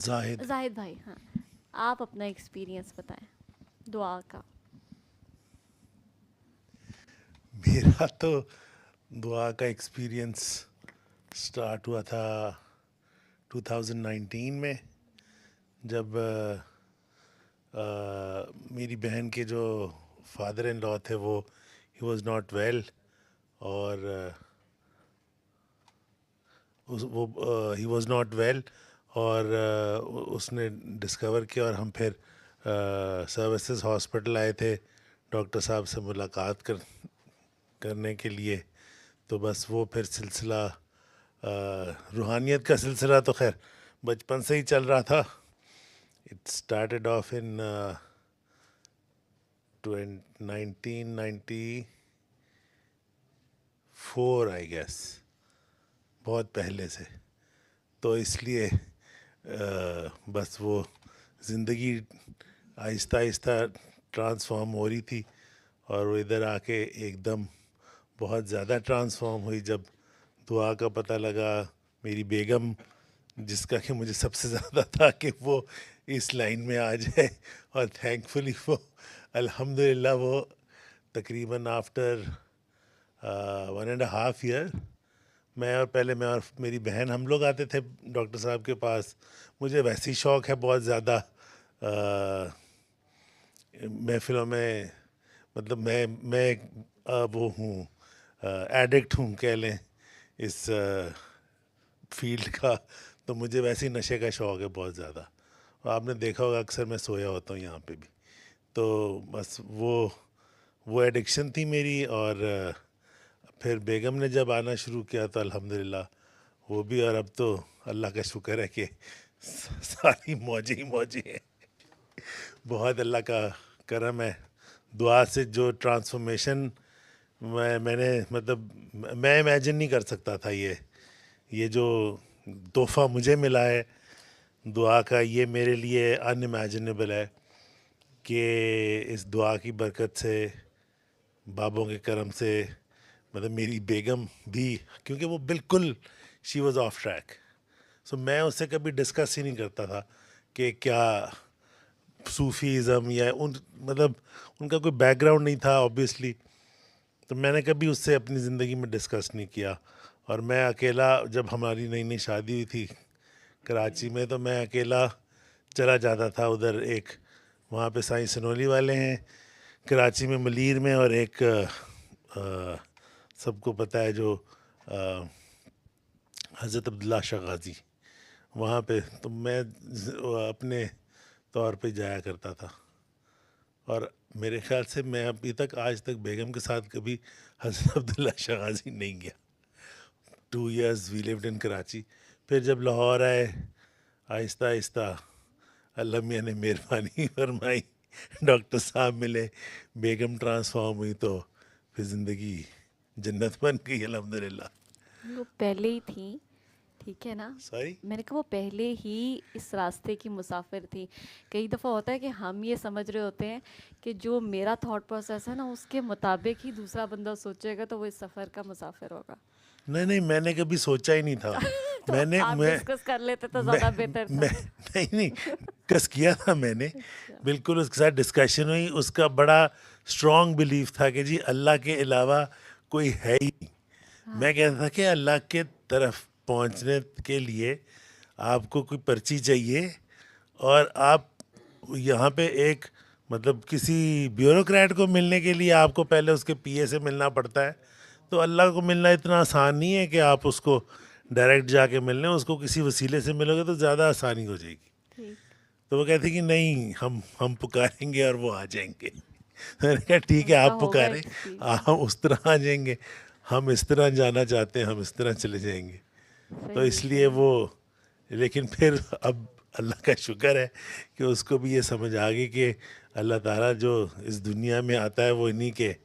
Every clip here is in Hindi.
जाहिद। जाहिद भाई, हाँ, आप अपना एक्सपीरियंस बताएं दुआ का। मेरा तो दुआ का एक्सपीरियंस स्टार्ट हुआ था 2019 में, जब मेरी बहन के जो फादर इन लॉ थे वो ही वॉज नॉट वेल, और ही वॉज नॉट वेल, और उसने डिस्कवर किया, और हम फिर सर्विसेज हॉस्पिटल आए थे डॉक्टर साहब से मुलाकात करने के लिए। तो बस वो फिर सिलसिला, रूहानियत का सिलसिला तो खैर बचपन से ही चल रहा था। It started off in 1994 I guess, बहुत पहले से। तो इसलिए बस वो ज़िंदगी आहिस्ता आहिस्ता ट्रांसफॉर्म हो रही थी, और वो इधर आके एकदम बहुत ज़्यादा ट्रांसफॉर्म हुई जब दुआ का पता लगा। मेरी बेगम, जिसका कि मुझे सबसे ज़्यादा था कि वो इस लाइन में आ जाए, और थैंकफुली वो अल्हम्दुलिल्लाह वो तकरीबन आफ्टर 1.5 ईयर, मैं और मेरी बहन हम लोग आते थे डॉक्टर साहब के पास। मुझे वैसे ही शौक़ है बहुत ज़्यादा महफ़िलों में, मतलब मैं एक वो हूँ, एडिक्ट हूँ कह लें इस फील्ड का। तो मुझे वैसे ही नशे का शौक़ है बहुत ज़्यादा, और आपने देखा होगा अक्सर मैं सोया होता हूँ यहाँ पे भी। तो बस वो एडिक्शन थी मेरी, और फिर बेगम ने जब आना शुरू किया तो अल्हम्दुलिल्लाह वो भी। और अब तो अल्लाह का शुक्र है कि सारी मौजें ही मौजें हैं। बहुत अल्लाह का करम है। दुआ से जो ट्रांसफॉर्मेशन मैंने, मतलब मैं इमेजिन नहीं कर सकता था, ये जो तोहफ़ा मुझे मिला है दुआ का, ये मेरे लिए अनइमेजिनेबल है कि इस दुआ की बरकत से, बाबों के करम से, मतलब मेरी बेगम भी, क्योंकि वो बिल्कुल शी वाज ऑफ ट्रैक। सो मैं उससे कभी डिस्कस ही नहीं करता था कि क्या सूफीज़म या मतलब उनका कोई बैकग्राउंड नहीं था ऑब्वियसली। तो मैंने कभी उससे अपनी ज़िंदगी में डिस्कस नहीं किया। और मैं अकेला, जब हमारी नई नई शादी हुई थी कराची में, तो मैं अकेला चला जाता था उधर। एक वहाँ पे साईं सनोली वाले हैं कराची में, मलीर में, और एक सबको पता है जो हज़रत अब्दुल्ला शाह गाज़ी, वहाँ पे तो मैं अपने तौर पे जाया करता था। और मेरे ख्याल से मैं अभी तक, आज तक बेगम के साथ कभी हज़रत अब्दुल्ला शाह गाज़ी नहीं गया। 2 years we lived in Karachi. फिर जब लाहौर आए, आहिस्ता आहिस्ता अल्लाह मियाँ ने मेहरबानी फरमाई, डॉक्टर साहब मिले, बेगम ट्रांसफॉर्म हुई, तो फिर ज़िंदगी जन्नत बन गई अल्हम्दुलिल्लाह। वो पहले ही थी, ठीक है ना। सॉरी। मैंने कहा वो पहले ही इस रास्ते की मुसाफिर थी। कई दफ़ा होता है कि हम ये समझ रहे होते हैं कि जो मेरा थॉट प्रोसेस है ना उसके मुताबिक ही दूसरा बंदा सोचेगा, तो वो इस सफ़र का मुसाफिर होगा। नहीं नहीं, मैंने कभी सोचा ही नहीं था। तो मैंने आप मैं डिस्कस कर लेते तो मैं ज़्यादा बेहतर था। मैं नहीं नहीं, डिस्कस किया था मैंने, अच्छा। बिल्कुल उसके साथ डिस्कशन हुई। उसका बड़ा स्ट्रॉन्ग बिलीफ था कि जी अल्लाह के अलावा कोई है ही नहीं। हाँ। मैं कहता था कि अल्लाह के तरफ पहुंचने के लिए आपको कोई पर्ची चाहिए, और आप यहाँ पे एक, मतलब किसी ब्यूरोक्रेट को मिलने के लिए आपको पहले उसके पीए से मिलना पड़ता है। तो अल्लाह को मिलना इतना आसान नहीं है कि आप उसको डायरेक्ट जाके मिलने, उसको किसी वसीले से मिलोगे तो ज़्यादा आसानी हो जाएगी। ठीक। तो वो कहते कि नहीं, हम पुकारेंगे और वो आ जाएंगे। मैंने कहा ठीक है, उनका आप होगा पुकारें, एक्सपीरियंस। हम उस तरह आ जाएंगे। हम इस तरह जाना चाहते हैं, हम इस तरह चले जाएंगे। तो सही इसलिए सही। वो, लेकिन फिर अब अल्लाह का शुक्र है कि उसको भी ये समझ आ गई कि अल्लाह ताला जो इस दुनिया में आता है वो इन्हीं के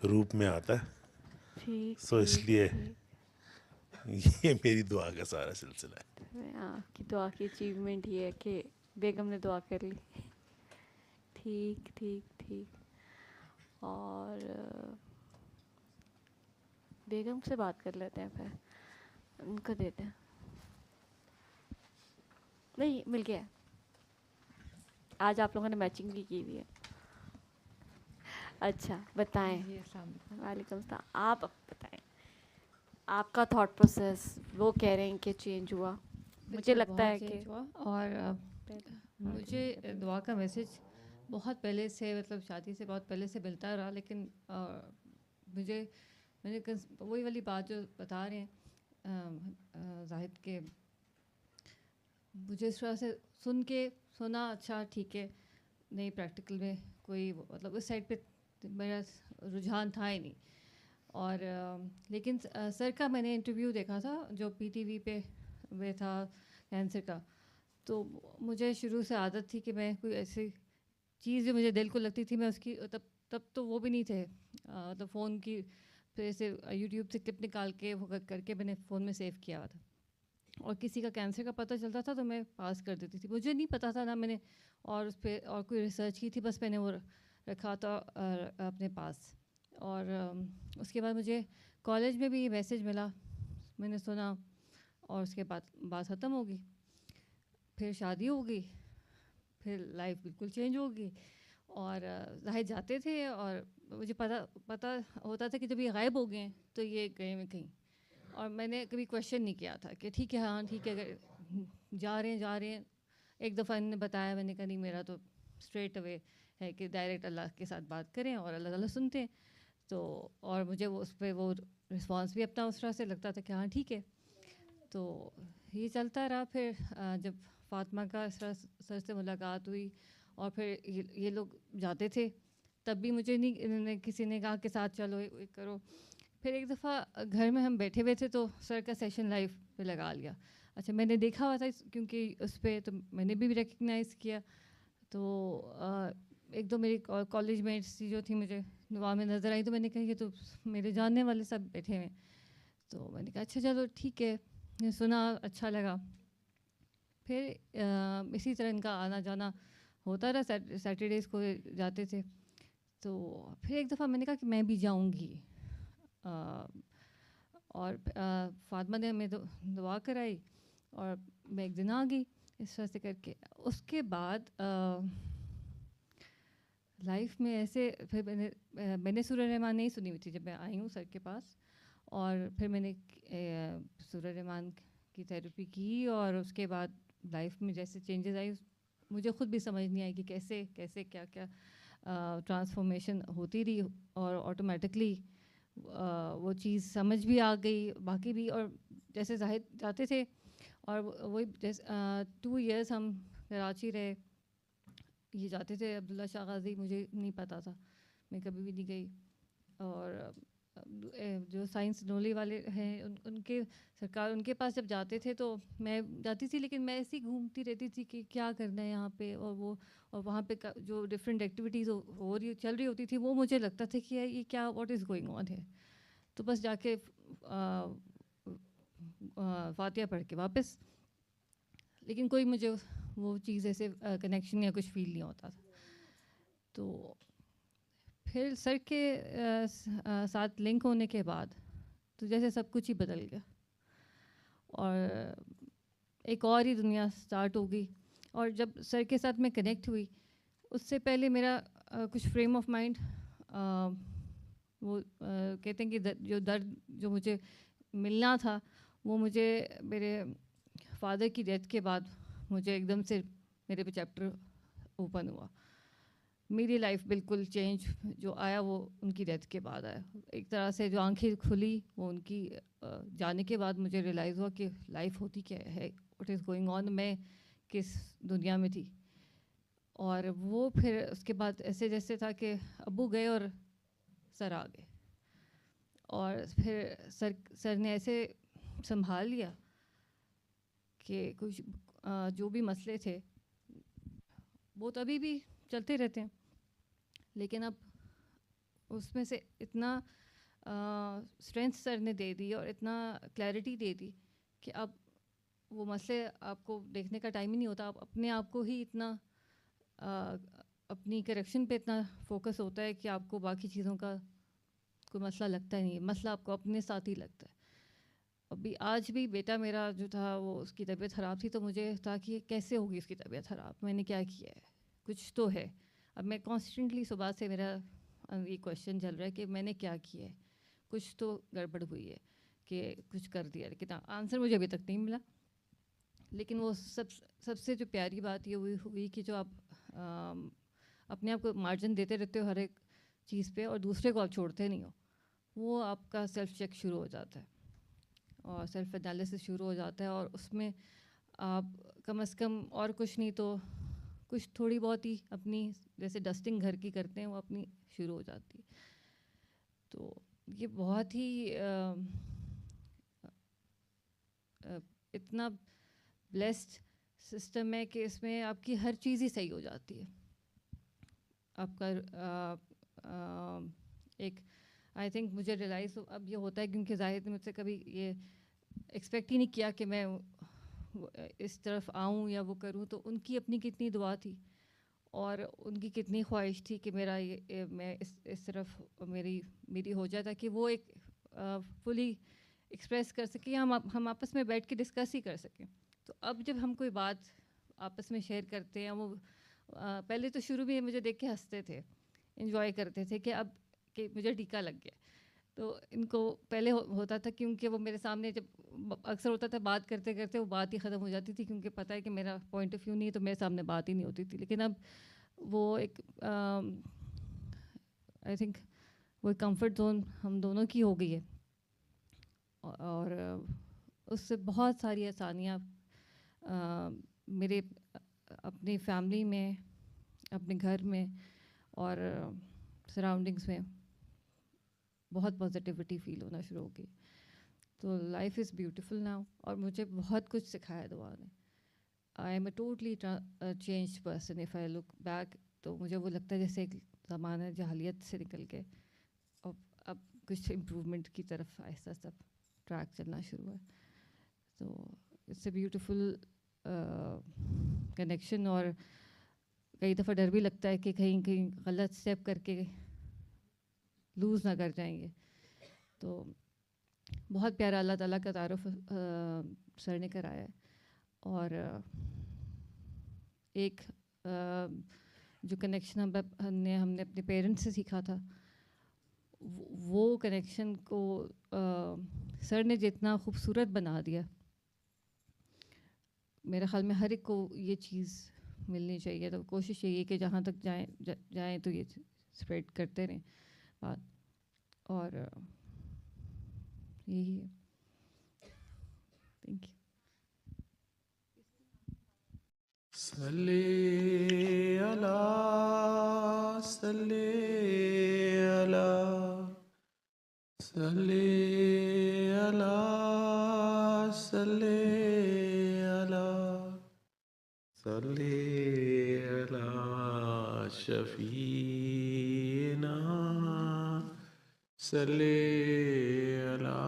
रूप में आता है। ठीक सो ठीक इसलिए ठीक। ये मेरी दुआ का सारा सिलसिला है। आपकी दुआ की अचीवमेंट ये है कि बेगम ने दुआ कर ली। ठीक ठीक ठीक। और बेगम से बात कर लेते हैं, फिर उनको देते हैं। नहीं, मिल गया है। आज आप लोगों ने मैचिंग भी की हुई है। अच्छा, बताएं। जी अस्सलाम वालेकुम। वालेकुम सलाम। आप अब बताएं, आपका थॉट प्रोसेस। वो कह रहे हैं कि चेंज हुआ, मुझे बिल्कुल लगता बहुत है कि चेंज हुआ। और पहले। हाँ जी, मुझे बताइए। दुआ का मैसेज बहुत पहले से, मतलब शादी से बहुत पहले से मिलता रहा, लेकिन मुझे मैंने वही वाली बात जो बता रहे हैं जाहिद के, मुझे इस तरह से सुना अच्छा ठीक है, नहीं प्रैक्टिकल में कोई मतलब उस साइड पे मेरा रुझान था ही नहीं। और लेकिन सर का मैंने इंटरव्यू देखा था जो पीटीवी पे वे था कैंसर का। तो मुझे शुरू से आदत थी कि मैं कोई ऐसी चीज़ जो मुझे दिल को लगती थी मैं उसकी, तब तब तो वो भी नहीं थे तो फ़ोन की फिर से यूट्यूब से क्लिप निकाल के वो करके मैंने फ़ोन में सेव किया हुआ था। और किसी का कैंसर का पता चलता था तो मैं पास कर देती थी। मुझे नहीं पता था ना मैंने और उस पर और कोई रिसर्च की थी, बस मैंने वो रखा था अपने पास। और उसके बाद मुझे कॉलेज में भी ये मैसेज मिला, मैंने सुना, और उसके बाद बात ख़त्म हो गई। फिर शादी हो गई, फिर लाइफ बिल्कुल चेंज हो गई। और जाहिर जाते थे और मुझे पता पता होता था कि जब ये गायब हो गए हैं तो ये गए में कहीं। और मैंने कभी क्वेश्चन नहीं किया था कि ठीक है हाँ ठीक है, अगर जा रहे हैं। एक दफ़ा इन्होंने बताया, मैंने कहा नहीं मेरा तो स्ट्रेट अवे है कि डायरेक्ट अल्लाह के साथ बात करें और अल्लाह ताला सुनते हैं। तो और मुझे वो उस पर वो रिस्पॉन्स भी अपना उस तरह से लगता था कि हाँ ठीक है। तो ये चलता रहा। फिर जब फातिमा का इस तरह सर से मुलाकात हुई और फिर ये लोग जाते थे, तब भी मुझे नहीं इन्होंने किसी ने कहा कि साथ चलो ये करो। फिर एक दफ़ा घर में हम बैठे हुए थे तो सर का सेशन लाइव पे लगा लिया। अच्छा मैंने देखा हुआ था क्योंकि उस पर तो मैंने भी रिकग्नाइज़ किया। तो एक दो मेरी कॉलेज मेट्स जो थी मुझे वहाँ में नज़र आई, तो मैंने कहा ये तो मेरे जानने वाले सब बैठे हुए हैं। तो मैंने कहा अच्छा चलो ठीक है, ये सुना अच्छा लगा। फिर इसी तरह इनका आना जाना होता रहा, सैटरडेज़ को जाते थे। तो फिर एक दफ़ा मैंने कहा कि मैं भी जाऊंगी। और फातिमा ने हमें दुआ कराई और मैं एक दिन आ गई इस तरह से करके। उसके बाद लाइफ में ऐसे फिर मैंने सूरह रहमान नहीं सुनी हुई थी जब मैं आई हूँ सर के पास। और फिर मैंने सूरह रहमान की थेरेपी की और उसके बाद लाइफ में जैसे चेंजेस आई मुझे ख़ुद भी समझ नहीं आई कि कैसे कैसे क्या क्या ट्रांसफॉर्मेशन होती रही। और ऑटोमेटिकली वो चीज़ समझ भी आ गई बाकी भी। और जैसे जाहिद जाते थे और वही जैसे 2 इयर्स हम कराची रहे, ये जाते थे अब्दुल्ला शाह गाजी, मुझे नहीं पता था, मैं कभी भी नहीं गई। और जो साइंस नोली वाले हैं उनके सरकार उनके पास जब जाते थे तो मैं जाती थी, लेकिन मैं ऐसे ही घूमती रहती थी कि क्या करना है यहाँ पे। और वो और वहाँ पे जो डिफरेंट एक्टिविटीज़ हो रही चल रही होती थी वो मुझे लगता था कि यार ये क्या व्हाट इज़ गोइंग ऑन है। तो बस जाके फातिहा पढ़ के वापस, लेकिन कोई मुझे वो चीज़ ऐसे कनेक्शन या कुछ फील नहीं होता था। तो फिर सर के साथ लिंक होने के बाद तो जैसे सब कुछ ही बदल गया और एक और ही दुनिया स्टार्ट हो गई। और जब सर के साथ मैं कनेक्ट हुई उससे पहले मेरा कुछ फ्रेम ऑफ माइंड वो कहते हैं कि जो दर्द जो मुझे मिलना था वो मुझे मेरे फादर की डेथ के बाद मुझे एकदम से मेरे पे चैप्टर ओपन हुआ। मेरी लाइफ बिल्कुल चेंज जो आया वो उनकी डेथ के बाद आया। एक तरह से जो आंखें खुली वो उनकी जाने के बाद मुझे रियलाइज़ हुआ कि लाइफ होती क्या है, व्हाट इज़ गोइंग ऑन, मैं किस दुनिया में थी। और वो फिर उसके बाद ऐसे जैसे था कि अब्बू गए और सर आ गए। और फिर सर ने ऐसे संभाल लिया कि कुछ जो भी मसले थे वो तो अभी भी चलते रहते हैं, लेकिन अब उसमें से इतना स्ट्रेंथ सर ने दे दी और इतना क्लैरिटी दे दी कि अब वो मसले आपको देखने का टाइम ही नहीं होता। आप अपने आप को ही इतना अपनी करेक्शन पे इतना फोकस होता है कि आपको बाकी चीज़ों का कोई मसला लगता ही नहीं है। मसला आपको अपने साथ ही लगता है। अभी आज भी बेटा मेरा जो था वो उसकी तबीयत ख़राब थी, तो मुझे था कि कैसे होगी उसकी तबीयत ख़राब, मैंने क्या किया है, कुछ तो है। अब मैं कॉन्स्टेंटली सुबह से मेरा ये क्वेश्चन चल रहा है कि मैंने क्या किया है, कुछ तो गड़बड़ हुई है कि कुछ कर दिया, लेकिन आंसर मुझे अभी तक नहीं मिला। लेकिन वो सबसे जो प्यारी बात ये हुई कि जो आप अपने आप को मार्जिन देते रहते हो हर एक चीज़ पे और दूसरे को आप छोड़ते नहीं हो, वो आपका सेल्फ चेक शुरू हो जाता है और सेल्फ एनालिसिस शुरू हो जाता है, और उसमें आप कम से कम और कुछ नहीं तो कुछ थोड़ी बहुत ही अपनी जैसे डस्टिंग घर की करते हैं वो अपनी शुरू हो जाती है। तो ये बहुत ही इतना ब्लेस्ड सिस्टम है कि इसमें आपकी हर चीज़ ही सही हो जाती है। आपका एक आई थिंक मुझे रियलाइज़ अब ये होता है क्योंकि ज़ाहिर मुझसे कभी ये एक्सपेक्ट ही नहीं किया कि मैं इस तरफ आऊँ या वो करूँ, तो उनकी अपनी कितनी दुआ थी और उनकी कितनी ख्वाहिश थी कि मेरा मैं इस तरफ मेरी हो जाए, ताकि वो एक फुली एक्सप्रेस कर सकें, हम आपस में बैठ के डिस्कस ही कर सकें। तो अब जब हम कोई बात आपस में शेयर करते हैं, वो पहले तो शुरू में मुझे देख के हंसते थे, इन्जॉय करते थे कि अब कि मुझे टीका लग गया। तो इनको पहले होता था क्योंकि वो मेरे सामने जब अक्सर होता था बात करते करते वो बात ही ख़त्म हो जाती थी, क्योंकि पता है कि मेरा पॉइंट ऑफ व्यू नहीं है तो मेरे सामने बात ही नहीं होती थी। लेकिन अब वो एक आई थिंक वो कंफर्ट जोन हम दोनों की हो गई है, और उससे बहुत सारी आसानियाँ मेरे अपनी फैमिली में, अपने घर में और सराउंडिंग्स में बहुत पॉजिटिविटी फील होना शुरू हो गई। तो लाइफ इज़ ब्यूटीफुल नाउ, और मुझे बहुत कुछ सिखाया दुआ ने। I am a totally change person if I look back. तो मुझे वो लगता है जैसे एक ज़माना जाहिलियत से निकल के अब कुछ इम्प्रूवमेंट की तरफ आहिस्ता आहिस्ता ट्रैक चलना शुरू है। तो इट्स अ ब्यूटीफुल कनेक्शन, और कई दफ़ा डर भी लगता है कि कहीं कहीं गलत स्टेप करके लूज़ ना कर जाएंगे। तो बहुत प्यारा अल्लाह ताला का तारुफ सर ने कराया है, और एक जो कनेक्शन हमने अपने पेरेंट्स से सीखा था, वो कनेक्शन को सर ने जितना खूबसूरत बना दिया, मेरे ख्याल में हर एक को ये चीज़ मिलनी चाहिए। तो कोशिश यही है कि जहाँ तक जाएं तो ये स्प्रेड करते रहें बात, और यही है। Thank you. सल्ले अला सल्ले अला सल्ले अला सल्ले अला सल्ले अला शफीना सल्ले अला